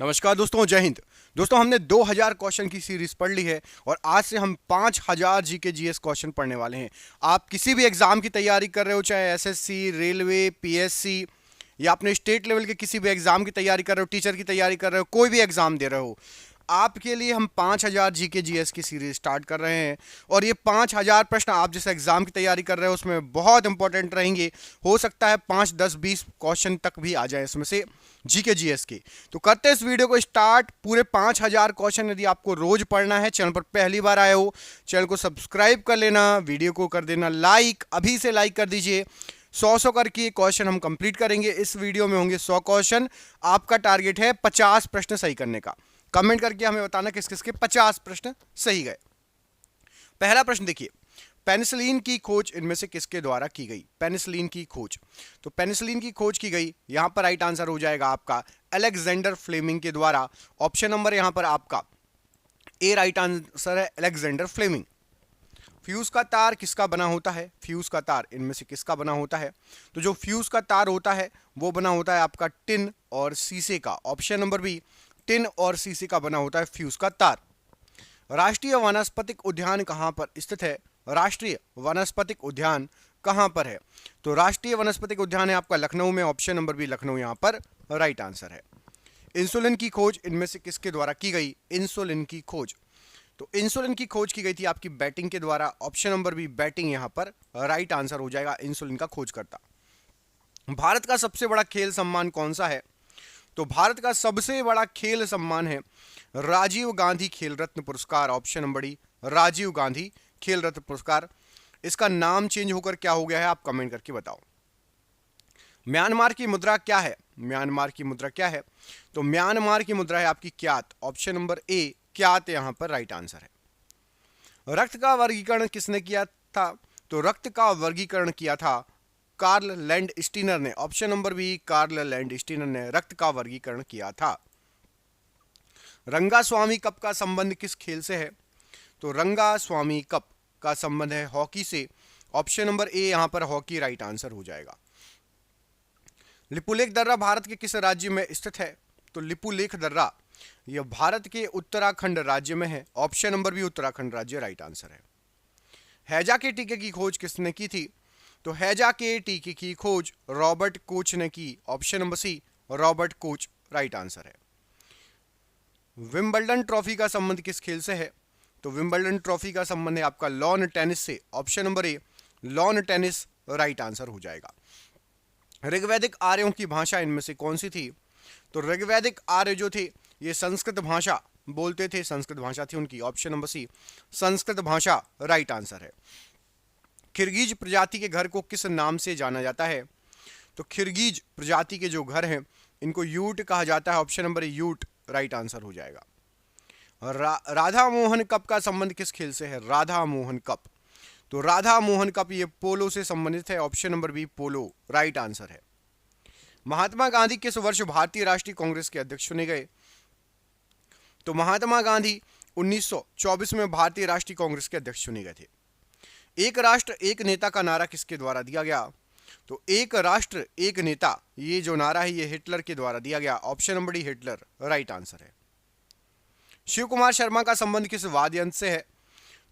नमस्कार दोस्तों, जय हिंद। दोस्तों, हमने 2000 क्वेश्चन की सीरीज पढ़ ली है और आज से हम 5000 जीके जीएस क्वेश्चन पढ़ने वाले हैं। आप किसी भी एग्जाम की तैयारी कर रहे हो, चाहे एसएससी, रेलवे, पीएससी या अपने स्टेट लेवल के किसी भी एग्जाम की तैयारी कर रहे हो, टीचर की तैयारी कर रहे हो, कोई भी एग्जाम दे रहे हो, आपके लिए हम 5000 जीके जीएस की सीरीज स्टार्ट कर रहे हैं। और ये 5000 प्रश्न आप जिस एग्जाम की तैयारी कर रहे हो उसमें बहुत इंपॉर्टेंट रहेंगे। हो सकता है 5, 10, 20 क्वेश्चन तक भी आ जाए इसमें से जीके जीएस के। तो करते हैं इस वीडियो को स्टार्ट। पूरे 5000 क्वेश्चन यदि आपको रोज पढ़ना है, चैनल पर पहली बार आए हो, चैनल को सब्सक्राइब कर लेना, वीडियो को कर देना लाइक, अभी से लाइक कर दीजिए। 100 करके क्वेश्चन हम कंप्लीट करेंगे। इस वीडियो में होंगे 100 क्वेश्चन। आपका टारगेट है 50 प्रश्न सही करने का। कमेंट करके हमें बताना किस किस के 50 प्रश्न सही गए। पहला प्रश्न देखिए, पेनिसिलिन की खोज इनमें से किसके द्वारा की गई? पेनिसिलिन की खोज, तो पेनिसिलिन की खोज की गई, यहां पर राइट आंसर हो जाएगा आपका अलेक्जेंडर फ्लेमिंग के द्वारा। ऑप्शन नंबर यहां पर आपका ए राइट आंसर है, अलेक्जेंडर फ्लेमिंग। फ्यूज का तार किसका बना होता है? फ्यूज का तार इनमें से किसका बना होता है? तो जो फ्यूज का तार होता है वो बना होता है आपका टिन और शीशे का। ऑप्शन नंबर बी, टिन और शीशे का बना होता है फ्यूज का तार। राष्ट्रीय वानस्पतिक उद्यान कहां पर स्थित है? राष्ट्रीय वनस्पतिक उद्यान कहां पर है? तो राष्ट्रीय वनस्पतिक उद्यान है आपका लखनऊ में। ऑप्शन नंबर बी, लखनऊ यहां पर राइट आंसर है। इंसुलिन की खोज इनमें से किसके द्वारा की गई? इंसुलिन की खोज, तो इंसुलिन की खोज की गई थी आपकी बैटिंग के द्वारा। ऑप्शन नंबर बी, बैटिंग यहां पर राइट आंसर हो जाएगा, इंसुलिन का खोजकर्ता। भारत का सबसे बड़ा खेल सम्मान कौन सा है? तो भारत का सबसे बड़ा खेल सम्मान है Rajiv Gandhi Khel Ratna Puraskar. Option number D, Rajiv Gandhi Khel Ratna पुरस्कार। इसका नाम चेंज होकर क्या हो गया है, आप कमेंट करके बताओ। म्यांमार की मुद्रा क्या है? म्यांमार की मुद्रा क्या है? तो म्यांमार की मुद्रा है आपकी क्यात। ऑप्शन नंबर ए, क्यात यहां पर राइट आंसर है। रक्त का वर्गीकरण किसने किया था? तो रक्त का वर्गीकरण किया था कार्ल लैंड स्टीनर ने। Option number B, Karl Landsteiner ने रक्त का वर्गीकरण किया था। रंगास्वामी कप का संबंध किस खेल से है? तो रंगास्वामी कप का संबंध है हॉकी से। ऑप्शन नंबर ए यहां पर हॉकी राइट आंसर हो जाएगा। लिपुलेख दर्रा भारत के किस राज्य में स्थित है? तो लिपुलेख दर्रा यह भारत के उत्तराखंड राज्य में है। ऑप्शन नंबर बी, उत्तराखंड राज्य राइट आंसर है। हैजा के टीके की खोज किसने की थी? तो हैजा के टीके की खोज रॉबर्ट कोच ने की। Option number C, Robert Koch right answer है। विंबलडन ट्रॉफी का संबंध किस खेल से है? तो विंबलडन ट्रॉफी का संबंध है आपका लॉन टेनिस से। ऑप्शन नंबर ए, लॉन टेनिस राइट आंसर हो जाएगा। ऋग्वैदिक आर्यों की भाषा इनमें से कौन सी थी? तो ऋग्वैदिक आर्य जो थे ये संस्कृत भाषा बोलते थे, संस्कृत भाषा थी उनकी। ऑप्शन नंबर सी, संस्कृत भाषा राइट आंसर है। खिरगीज प्रजाति के घर को किस नाम से जाना जाता है? तो खिरगीज प्रजाति के जो घर हैं इनको यूट कहा जाता है। ऑप्शन नंबर ए, यूट राइट आंसर हो जाएगा। राधा मोहन कप का संबंध किस खेल से है? राधा मोहन कप, तो राधा मोहन कप ये पोलो से संबंधित है। ऑप्शन नंबर बी, पोलो राइट आंसर है। महात्मा गांधी किस वर्ष भारतीय राष्ट्रीय कांग्रेस के अध्यक्ष चुने गए? तो महात्मा गांधी 1924 में भारतीय राष्ट्रीय कांग्रेस के अध्यक्ष चुने गए थे। एक राष्ट्र एक नेता का नारा किसके द्वारा दिया गया? तो एक राष्ट्र एक नेता ये जो नारा है ये हिटलर के द्वारा दिया गया। Option number D, Hitler right answer है। शिव कुमार शर्मा का संबंध किस वाद्य यंत्र से है?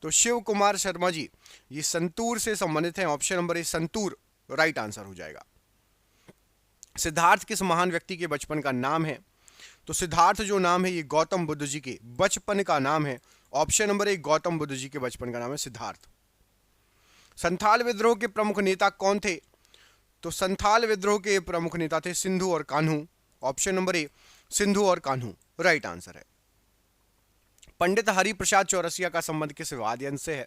तो शिव कुमार शर्मा जी ये संतूर से संबंधित हैं। ऑप्शन नंबर ए, संतूर राइट आंसर हो जाएगा। सिद्धार्थ किस महान व्यक्ति के बचपन का नाम है? तो सिद्धार्थ जो नाम है ये गौतम बुद्ध जी के बचपन का नाम है। Option number A, Gautam Buddha ji के बचपन का नाम है सिद्धार्थ। संथाल विद्रोह के प्रमुख नेता कौन थे? तो संथाल विद्रोह के प्रमुख नेता थे सिंधु और कान्हू। ऑप्शन नंबर ए, सिंधु और कान्हू राइट आंसर है। पंडित हरि प्रसाद चौरसिया का संबंध किस वाद्य यंत्र से है?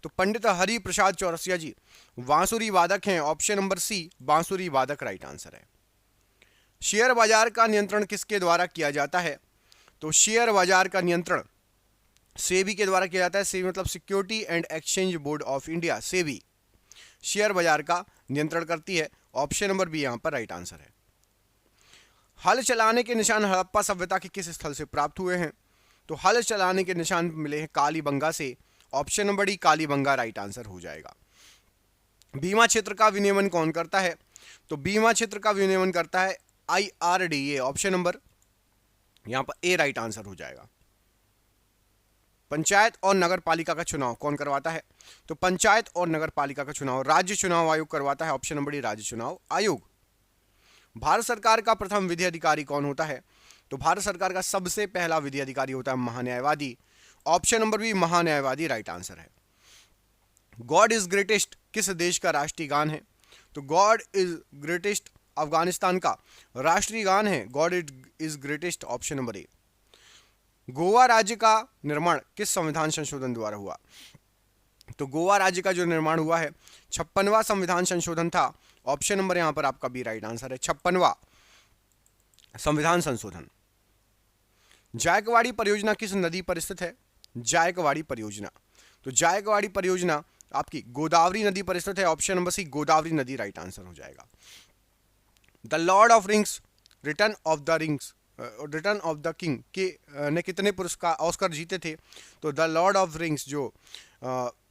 तो पंडित हरि प्रसाद चौरसिया जी बांसुरी वादक हैं। ऑप्शन नंबर सी, बांसुरी वादक राइट आंसर है। शेयर बाजार का नियंत्रण किसके द्वारा किया जाता है? तो शेयर बाजार का नियंत्रण सेबी के द्वारा किया जाता है। सेबी मतलब security and exchange board of India. SEBI share बाजार का नियंत्रण करती है। ऑप्शन नंबर बी यहां पर राइट आंसर है। हल चलाने के निशान हड़प्पा सभ्यता के किस स्थल से प्राप्त हुए हैं? तो हल चलाने के निशान मिले हैं कालीबंगा से। Option number D, Kalibangan right answer हो जाएगा। बीमा क्षेत्र का विनियमन कौन करता है? तो बीमा क्षेत्र का विनियमन करता है IRDA। ऑप्शन नंबर यहां पर ए राइट आंसर हो जाएगा। पंचायत और नगर पालिका का चुनाव कौन करवाता है? तो पंचायत और नगर पालिका का चुनाव राज्य चुनाव आयोग करवाता है। ऑप्शन नंबर डी राज्य चुनाव आयोग। भारत सरकार का प्रथम विधि अधिकारी कौन होता है? तो भारत सरकार का सबसे पहला विधि अधिकारी होता है महान्यायवादी। ऑप्शन नंबर बी महान्यायवादी राइट आंसर है। गॉड इज ग्रेटेस्ट किस देश का राष्ट्रीय गान है? तो गॉड इज ग्रेटेस्ट अफगानिस्तान का राष्ट्रीय गान है। God is greatest option number ए। गोवा राज्य का निर्माण किस संविधान संशोधन द्वारा हुआ? तो गोवा राज्य का जो निर्माण हुआ है 56वां संविधान संशोधन था। ऑप्शन नंबर यहां पर आपका बी राइट आंसर है, 56वां संविधान संशोधन। जायकवाड़ी परियोजना किस नदी पर स्थित है? जायकवाड़ी परियोजना, तो जायकवाड़ी परियोजना आपकी गोदावरी नदी पर स्थित है। ऑप्शन नंबर सी गोदावरी नदी राइट आंसर हो जाएगा। The Lord of rings return of the king के ने कितने पुरस्कार ऑस्कर जीते थे? तो द लॉर्ड ऑफ रिंग्स जो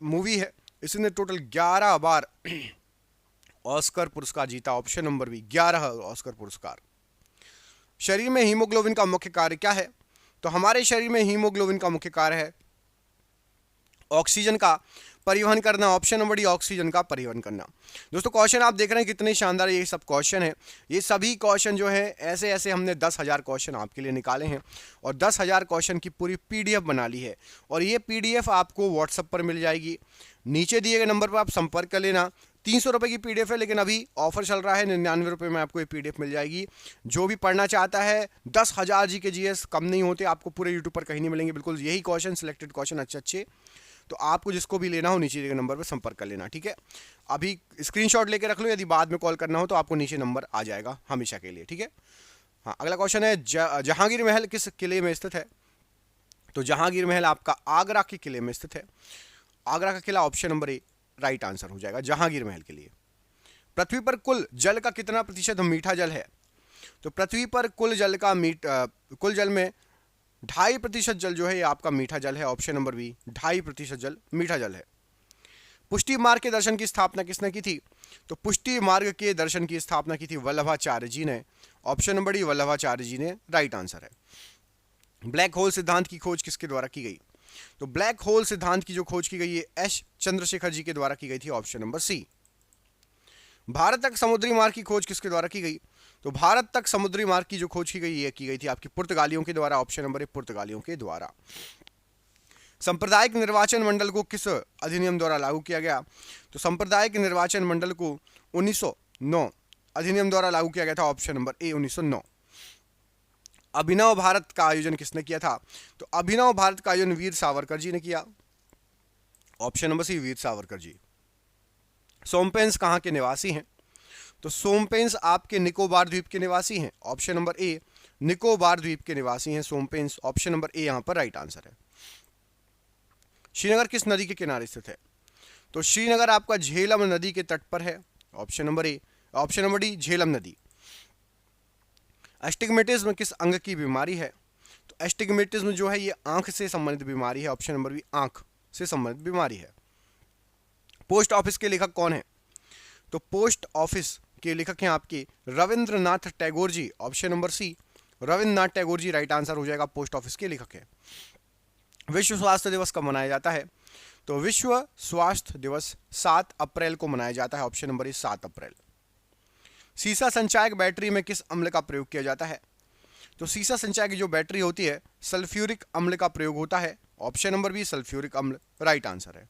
मूवी है इसने टोटल 11 बार ऑस्कर पुरस्कार जीता। ऑप्शन नंबर बी 11 ऑस्कर पुरस्कार। शरीर में हीमोग्लोबिन का मुख्य कार्य क्या है? तो हमारे शरीर में हीमोग्लोबिन का मुख्य कार्य है ऑक्सीजन का परिवहन करना। ऑप्शन नंबर डी ऑक्सीजन का परिवहन करना। दोस्तों क्वेश्चन आप देख रहे हैं कितने शानदार ये सब क्वेश्चन है। ये सभी क्वेश्चन जो है ऐसे ऐसे हमने 10,000 क्वेश्चन आपके लिए निकाले हैं और 10,000 क्वेश्चन की पूरी पीडीएफ बना ली है और ये पीडीएफ आपको व्हाट्सएप पर मिल जाएगी। नीचे दिए गए नंबर पर आप संपर्क कर लेना। 300 रुपये की पीडीएफ है लेकिन अभी ऑफर चल रहा है, 99 रुपये में आपको ये पीडीएफ मिल जाएगी। जो भी पढ़ना चाहता है 10,000 जी के जीएस कम नहीं होते, आपको पूरे यूट्यूब पर कहीं नहीं मिलेंगे, बिल्कुल यही क्वेश्चन सिलेक्टेड क्वेश्चन अच्छे। तो आपको जिसको भी लेना हो नीचे दिए गए नंबर पर संपर्क कर लेना, ठीक है। अभी स्क्रीनशॉट लेके रख लो, यदि बाद में कॉल करना हो तो आपको नीचे नंबर आ जाएगा हमेशा के लिए, ठीक है। हाँ, अगला क्वेश्चन है जहांगीर महल किस किले में स्थित है? तो जहांगीर महल आपका आगरा के किले में स्थित है। आगरा का किला option number A right answer हो जाएगा जहांगीर महल के लिए। पृथ्वी पर कुल जल का कितना प्रतिशत मीठा जल है? तो पृथ्वी पर कुल जल में 2.5% जल जो है ये आपका मीठा जल है। ऑप्शन नंबर बी 2.5% जल मीठा जल है। पुष्टि मार्ग के दर्शन की स्थापना किसने की थी? तो पुष्टि मार्ग के दर्शन की स्थापना की थी वल्लभाचार्य जी ने। ऑप्शन नंबर डी वल्लभाचार्य जी ने राइट आंसर है। ब्लैक होल सिद्धांत की खोज किसके द्वारा की गई? तो ब्लैक होल सिद्धांत की जो खोज की गई है एस चंद्रशेखर जी के द्वारा की गई थी। Option number C. भारत तक समुद्री मार्ग की खोज किसके द्वारा की गई? तो भारत तक समुद्री मार्ग की जो खोज की गई ये की गई थी आपकी पुर्तगालियों के द्वारा। ऑप्शन नंबर ए पुर्तगालियों के द्वारा। सांप्रदायिक निर्वाचन मंडल को किस अधिनियम द्वारा लागू किया गया? तो सांप्रदायिक निर्वाचन मंडल को 1909 अधिनियम द्वारा लागू किया गया था। ऑप्शन नंबर ए 1909। अभिनव भारत का आयोजन किसने किया था? तो अभिनव भारत का आयोजन वीर सावरकर जी ने किया। ऑप्शन नंबर सी वीर सावरकर जी। सोमपेंस कहाँ के निवासी हैं? तो सोमपेंस आपके निकोबार द्वीप के निवासी हैं। ऑप्शन नंबर ए निकोबार द्वीप के निवासी हैं सोमपेंस। ऑप्शन नंबर ए यहां पर राइट आंसर है। श्रीनगर किस नदी के किनारे स्थित है? तो श्रीनगर आपका झेलम नदी के तट पर है। ऑप्शन नंबर ए। ऑप्शन नंबर डी झेलम नदी। एस्टिग्मेटिज्म किस अंग की बीमारी है? तो एस्टिग्मेटिज्म जो है ये आंख से संबंधित बीमारी है। ऑप्शन नंबर बी आंख से संबंधित बीमारी है। पोस्ट ऑफिस के लेखक कौन है? तो पोस्ट ऑफिस के लेखक हैं आपके Rabindranath Tagore ji. Option number C Rabindranath Tagore ji right answer हो जाएगा। पोस्ट ऑफिस के लेखक है। विश्व स्वास्थ्य दिवस कब मनाया जाता है? तो विश्व स्वास्थ्य दिवस 7 अप्रैल को मनाया जाता है। ऑप्शन नंबर ए 7 अप्रैल। सीसा संचायक बैटरी में किस अम्ल का प्रयोग किया जाता है? तो सीसा संचायक की जो बैटरी होती है सल्फ्यूरिक अम्ल का प्रयोग होता है। ऑप्शन नंबर बी सल्फ्यूरिक अम्ल राइट आंसर है।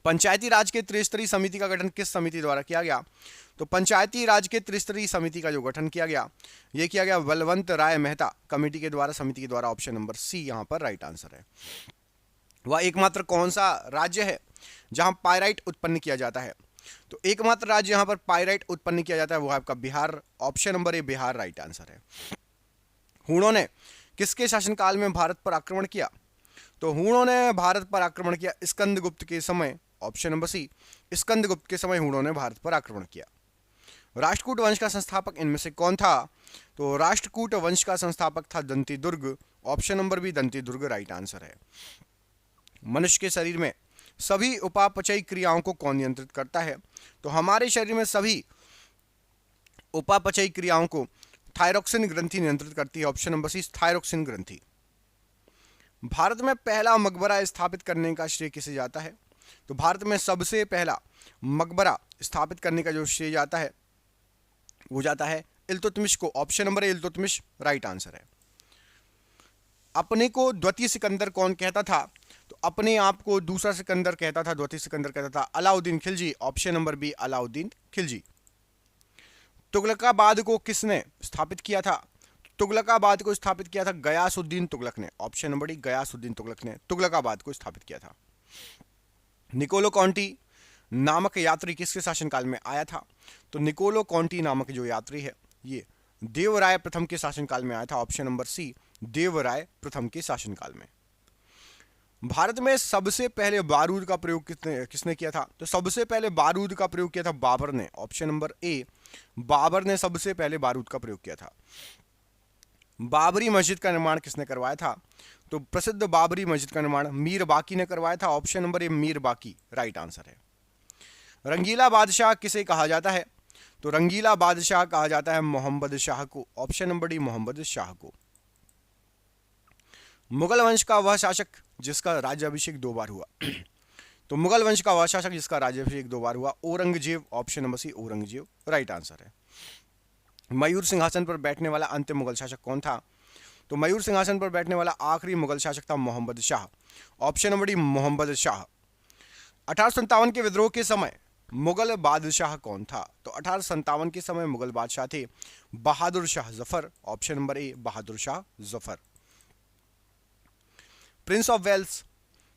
पंचायती राज के त्रिस्तरीय समिति का गठन किस समिति द्वारा किया गया? तो पंचायती राज के त्रिस्तरीय समिति का जो गठन किया गया यह किया गया बलवंत राय मेहता कमेटी के द्वारा, समिति के द्वारा। ऑप्शन नंबर सी यहां पर राइट आंसर है। वह एकमात्र कौन सा राज्य है जहां पायराइट उत्पन्न किया जाता है? तो एकमात्र राज्य यहां पर पायराइट उत्पन्न किया जाता है वो है आपका बिहार। ऑप्शन नंबर ए बिहार राइट आंसर है। हूणों ने किसके शासनकाल में भारत पर आक्रमण किया? तो हूणों ने भारत पर आक्रमण किया स्कंदगुप्त के समय। ऑप्शन नंबर सी स्कंदगुप्त के समय हूणों ने भारत पर आक्रमण किया। राष्ट्रकूट वंश का संस्थापक इनमें से कौन था? तो राष्ट्रकूट वंश का संस्थापक था Dantidurga. Option number B Dantidurga right answer है। मनुष्य के शरीर में सभी उपापचयी क्रियाओं को कौन नियंत्रित करता है? तो हमारे शरीर में सभी उपापचयी क्रियाओं को थायरोक्सिन ग्रंथि नियंत्रित करती है? ऑप्शन नंबर सी थायरोक्सिन ग्रंथि। भारत में पहला मकबरा स्थापित करने का श्रेय किसे जाता है? तो भारत में सबसे पहला मकबरा स्थापित करने का जो श्रेय जाता है वो जाता है इल्तुतमिश को। ऑप्शन नंबर ए इल्तुतमिश राइट आंसर है। अपने को द्वितीय सिकंदर कौन कहता था? तो अपने आप को दूसरा सिकंदर कहता था, द्वितीय सिकंदर कहता था Alauddin Khilji. Option number B Alauddin Khilji. Tughlaqabad को किसने स्थापित किया था? तुगलकाबाद को स्थापित किया था गयासुद्दीन तुगलक ने। Option number D Ghiyasuddin Tughlaq ने तुगलकाबाद को स्थापित किया था। निकोलो कॉन्टी नामक यात्री किसके शासनकाल में आया था? तो निकोलो कॉन्टी नामक जो यात्री है ये देवराय प्रथम के शासनकाल में आया था। ऑप्शन नंबर सी देवराय प्रथम के शासनकाल में। भारत में सबसे पहले बारूद का प्रयोग किसने किया था? तो सबसे पहले बारूद का प्रयोग किया था बाबर ने। ऑप्शन नंबर ए बाबर ने सबसे पहले बारूद का प्रयोग किया था। बाबरी मस्जिद का निर्माण किसने करवाया था? तो प्रसिद्ध बाबरी मस्जिद का निर्माण मीर बाकी ने करवाया था। ऑप्शन नंबर ए मीर बाकी राइट आंसर है। रंगीला बादशाह किसे कहा जाता है? तो रंगीला बादशाह कहा जाता है मोहम्मद शाह को। Option number D Mohammad Shah को। मुगल वंश का वह शासक जिसका राज्याभिषेक 2 बार हुआ? तो मुगल वंश का वह शासक जिसका राज्याभिषेक 2 बार हुआ Aurangzeb. Option number C Aurangzeb right answer है। मयूर सिंहासन पर बैठने वाला अंतिम मुगल शासक कौन था? तो मयूर सिंहासन पर बैठने वाला आखिरी मुगल शासक था Mohammad Shah. Option number D Mohammad Shah. 1857 के विद्रोह के समय मुगल बादशाह कौन था? तो 1857 के समय मुगल बादशाह थे Bahadur Shah Zafar. Option number A Bahadur Shah Zafar. Prince of Wales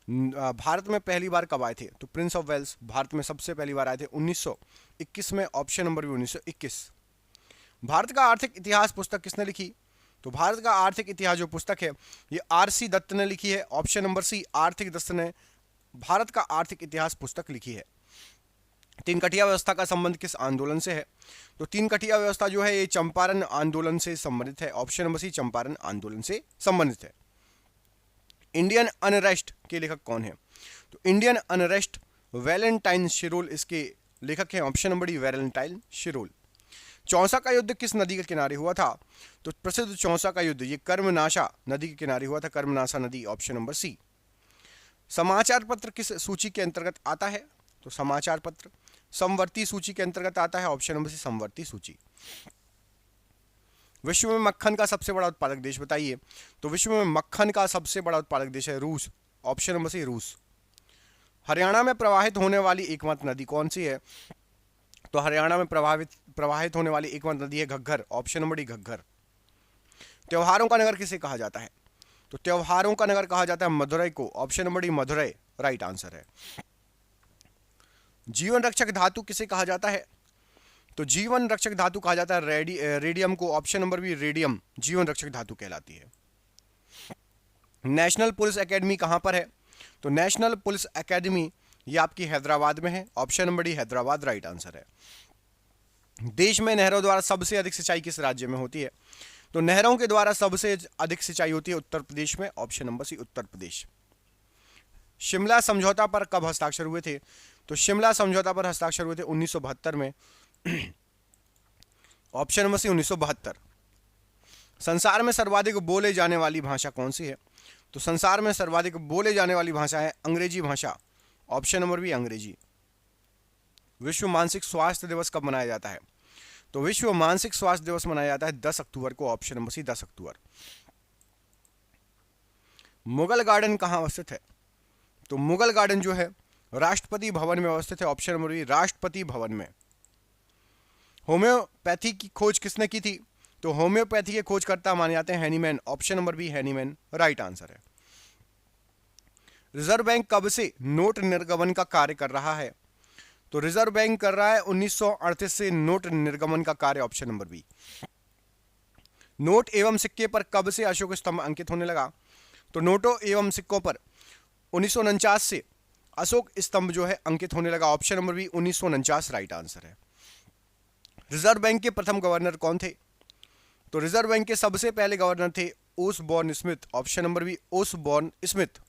Bharat में पहली बार कब आए थे? तो प्रिंस ऑफ वेल्स भारत में सबसे पहली बार आए थे 1921 में। ऑप्शन नंबर भी 1921। भारत का आर्थिक इतिहास पुस्तक किसने लिखी? तो भारत का आर्थिक इतिहास जो पुस्तक है ये आरसी दत्त ने लिखी है। ऑप्शन नंबर सी आर्थिक दत्त ने भारत का आर्थिक इतिहास पुस्तक लिखी है। तीन कटिया व्यवस्था का संबंध किस आंदोलन से है? तो तीन कटिया व्यवस्था जो है ये चंपारण आंदोलन से संबंधित है। ऑप्शन नंबर सी चंपारण आंदोलन से संबंधित है। इंडियन अनरेस्ट के लेखक कौन है? तो इंडियन अनरेस्ट वैलेंटाइन शिरोल इसके लेखक हैं। Option number D Valentine Shirol. Chausa का युद्ध किस नदी के किनारे हुआ था? तो प्रसिद्ध चौसा का युद्ध ये कर्मनाशा नदी के किनारे हुआ था, कर्मनाशा नदी। Option number C. समाचार पत्र किस सूची के अंतर्गत आता है? तो समाचार पत्र समवर्ती सूची के अंतर्गत आता है। ऑप्शन नंबर सी समवर्ती सूची। विश्व में मक्खन का सबसे बड़ा उत्पादक देश बताइए? तो विश्व में मक्खन का सबसे बड़ा उत्पादक देश है रूस। ऑप्शन नंबर सी रूस। हरियाणा में प्रवाहित होने वाली एकमात्र नदी कौन सी है? तो हरियाणा में प्रवाहित होने वाली एकमात्र नदी है Ghaggar. Option number D Ghaggar. त्योहारों का नगर किसे कहा जाता है? तो त्योहारों का नगर कहा जाता है मदुरई को। Option number D Madurai right answer है। जीवन रक्षक धातु किसे कहा जाता है? तो जीवन रक्षक धातु कहा जाता है रेडियम को। ऑप्शन नंबर बी रेडियम जीवन रक्षक धातु कहलाती है। नेशनल पुलिस एकेडमी कहां पर है? तो नेशनल पुलिस एकेडमी ये आपकी हैदराबाद में है। Option number D Hyderabad right answer है। देश में नहरों द्वारा सबसे अधिक सिंचाई किस राज्य में होती है? तो नहरों के द्वारा सबसे अधिक सिंचाई होती है उत्तर प्रदेश में। ऑप्शन नंबर सी उत्तर प्रदेश। शिमला समझौता पर कब हस्ताक्षर हुए थे? तो शिमला समझौता पर हस्ताक्षर हुए थे 1972 में। Option number C 1972। संसार में सर्वाधिक बोले जाने वाली भाषा कौन सी है? तो संसार में सर्वाधिक बोले जाने वाली भाषा है अंग्रेजी भाषा। ऑप्शन नंबर बी अंग्रेजी। विश्व मानसिक स्वास्थ्य दिवस कब मनाया जाता है? तो विश्व मानसिक स्वास्थ्य दिवस मनाया जाता है 10 अक्टूबर को। ऑप्शन नंबर सी 10 अक्टूबर। मुगल गार्डन कहां अवस्थित है? तो मुगल गार्डन जो है राष्ट्रपति भवन में अवस्थित है। Option number B Rashtrapati Bhavan में। होम्योपैथी की खोज किसने की थी? तो होम्योपैथी के खोजकर्ता माने जाते हैं Hahnemann. Option number B Hahnemann right answer है। रिजर्व बैंक कब से नोट निर्गमन का कार्य कर रहा है? तो रिजर्व बैंक कर रहा है 1938 से नोट निर्गमन का कार्य। Option number B. नोट एवं सिक्के पर कब से अशोक स्तंभ अंकित होने लगा? तो नोटों एवं सिक्कों पर 1949 से अशोक स्तंभ जो है अंकित होने लगा। Option number B 1949 right answer है। रिजर्व बैंक के प्रथम गवर्नर कौन थे? तो रिजर्व बैंक के सबसे पहले गवर्नर थे Osborne Smith. Option number B Osborne Smith.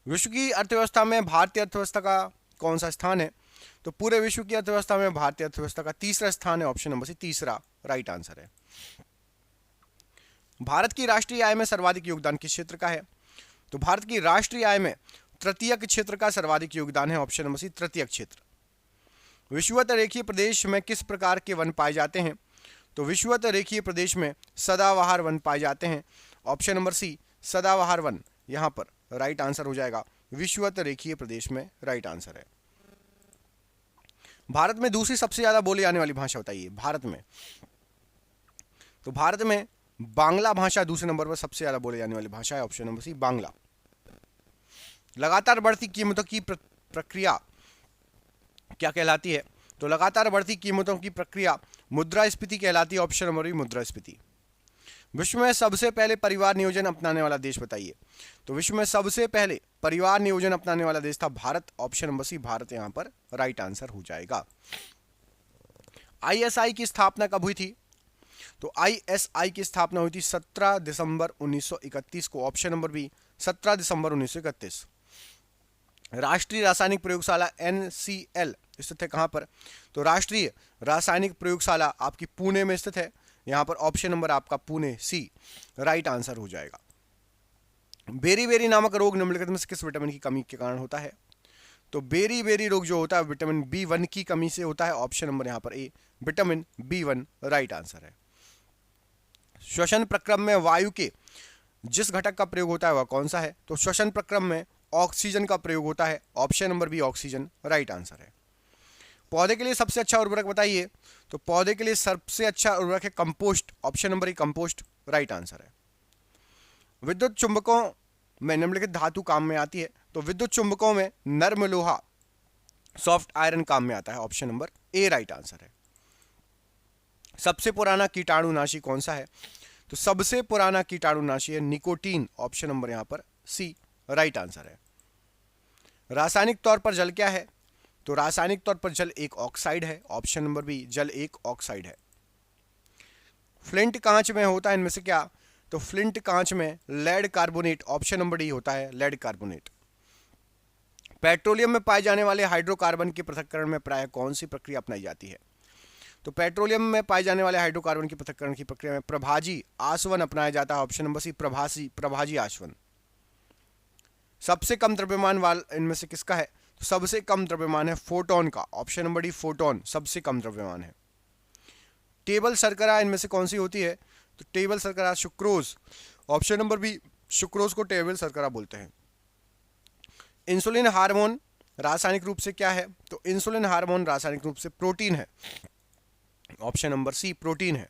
विश्व की अर्थव्यवस्था में भारतीय अर्थव्यवस्था का कौन सा स्थान है? तो पूरे विश्व की अर्थव्यवस्था में भारतीय अर्थव्यवस्था का तीसरा स्थान है, ऑप्शन नंबर सी तीसरा राइट आंसर है। भारत की राष्ट्रीय आय में सर्वाधिक योगदान किस क्षेत्र का है? तो भारत की राष्ट्रीय आय में तृतीयक क्षेत्र का सर्वाधिक योगदान है, ऑप्शन नंबर सी तृतीयक क्षेत्र। विषुवत रेखीय प्रदेश में किस प्रकार के वन पाए जाते हैं? तो विषुवत रेखीय प्रदेश में सदाबहार वन पाए जाते हैं, ऑप्शन नंबर सी सदाबहार वन यहां पर राइट आंसर हो जाएगा। विषुवत रेखीय प्रदेश में राइट आंसर है। भारत में दूसरी सबसे ज्यादा बोली जाने वाली भाषा बताइए भारत में। तो भारत में बांग्ला भाषा दूसरे नंबर पर सबसे ज्यादा बोली जाने वाली भाषा है, ऑप्शन नंबर सी बांग्ला। लगातार बढ़ती कीमतों की प्रक्रिया क्या कहलाती है? तो लगातार बढ़ती कीमतों की प्रक्रिया मुद्रास्फीति कहलाती है, ऑप्शन नंबर बी मुद्रास्फीति। विश्व में सबसे पहले परिवार नियोजन अपनाने वाला देश बताइए। तो विश्व में सबसे पहले परिवार नियोजन अपनाने वाला देश था Bharat, option number C Bharat यहां पर राइट आंसर हो जाएगा। आईएसआई की स्थापना कब हुई थी? तो आईएसआई की स्थापना हुई थी 17 दिसंबर 1931 को, ऑप्शन नंबर बी 17 दिसंबर 1931। राष्ट्रीय रासायनिक प्रयोगशाला NCL स्थित है कहां पर? तो राष्ट्रीय रासायनिक प्रयोगशाला आपकी पुणे में स्थित है, यहां पर ऑप्शन नंबर आपका पुणे सी राइट आंसर हो जाएगा। बेरी-बेरी नामक रोग निम्नलिखित में से किस विटामिन की कमी के कारण होता है? तो बेरी-बेरी रोग जो होता है विटामिन B1 की कमी से होता है, ऑप्शन नंबर यहां पर A vitamin B1 right answer है। श्वसन प्रक्रम में वायु के जिस घटक का प्रयोग होता है वह कौन सा है? तो श्वसन प्रक्रम में ऑक्सीजन का प्रयोग होता है, option number B oxygen right answer है। पौधे के लिए सबसे अच्छा उर्वरक बताइए। तो पौधे के लिए सबसे अच्छा उर्वरक है कंपोस्ट, ऑप्शन नंबर ई कंपोस्ट राइट आंसर है। विद्युत चुंबकों में निम्नलिखित धातु काम में आती है। तो विद्युत चुंबकों में नर्म लोहा सॉफ्ट आयरन काम में आता है, option number A right answer है। सबसे पुराना कीटाणुनाशी कौन सा है? तो सबसे पुराना कीटाणुनाशी है निकोटीन, ऑप्शन नंबर यहां पर सी राइट आंसर है। रासायनिक तौर पर जल क्या है? तो रासायनिक तौर पर जल एक ऑक्साइड है, ऑप्शन नंबर बी जल एक ऑक्साइड है। फ्लिंट कांच में होता है इनमें से क्या? तो फ्लिंट कांच में lead carbonate, option number D होता है लेड कार्बोनेट। पेट्रोलियम में पाए जाने वाले हाइड्रोकार्बन के पृथक्करण में प्रायः कौन सी प्रक्रिया अपनाई जाती है? तो पेट्रोलियम में पाए जाने वाले हाइड्रोकार्बन के पृथक्करण की प्रक्रिया में प्रभाजी आसवन अपनाया जाता है, ऑप्शन नंबर सी प्रभाजी आसवन। सबसे कम द्रव्यमान वाला इनमें से किसका है? तो सबसे कम द्रव्यमान है फोटोन का, ऑप्शन नंबर डी फोटोन सबसे कम द्रव्यमान है। टेबल शर्करा इनमें से कौन सी होती है? तो टेबल शर्करा sucrose, option number B sucrose को टेबल शर्करा बोलते हैं। इंसुलिन हार्मोन रासायनिक रूप से क्या है? तो इंसुलिन हार्मोन रासायनिक रूप से प्रोटीन है, ऑप्शन नंबर सी प्रोटीन है।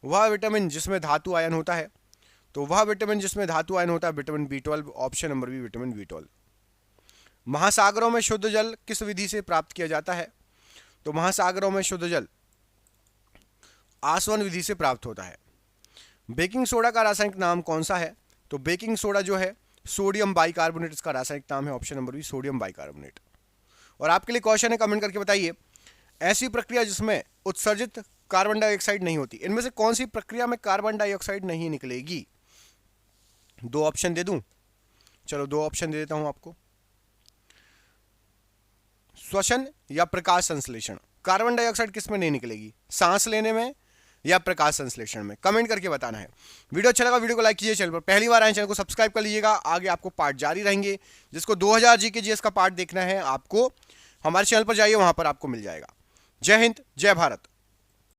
वह विटामिन जिसमें धातु आयन होता है? तो वह विटामिन जिसमें धातु आयन होता है vitamin B12, option number B vitamin B12। महासागरों में शुद्ध जल किस विधि से प्राप्त किया जाता है? तो महासागरों में शुद्ध जल आसवन विधि से प्राप्त होता है। बेकिंग सोडा का रासायनिक नाम कौन सा है? तो बेकिंग सोडा जो है सोडियम बाइकार्बोनेट इसका रासायनिक नाम है, option number B sodium bicarbonate. और आपके लिए क्वेश्चन है, कमेंट करके बताइए ऐसी प्रक्रिया जिसमें उत्सर्जित कार्बन डाइऑक्साइड नहीं होती, इनमें से कौन सी प्रक्रिया में कार्बन डाइऑक्साइड नहीं निकलेगी? दो ऑप्शन दे दूं? चलो दो ऑप्शन दे देता हूं आपको। श्वसन या प्रकाश संश्लेषण, कार्बन डाइऑक्साइड किस में नहीं निकलेगी? सांस लेने में या प्रकाश संश्लेषण में? कमेंट करके बताना है। वीडियो अच्छा लगा वीडियो को लाइक कीजिए, चैनल पर पहली बार आए चैनल को सब्सक्राइब कर लीजिएगा। आगे आपको पार्ट जारी रहेंगे, जिसको 2000 जीके जीएस का पार्ट देखना है आपको हमारे चैनल पर जाइए, वहां पर आपको मिल जाएगा। जय हिंद जय भारत।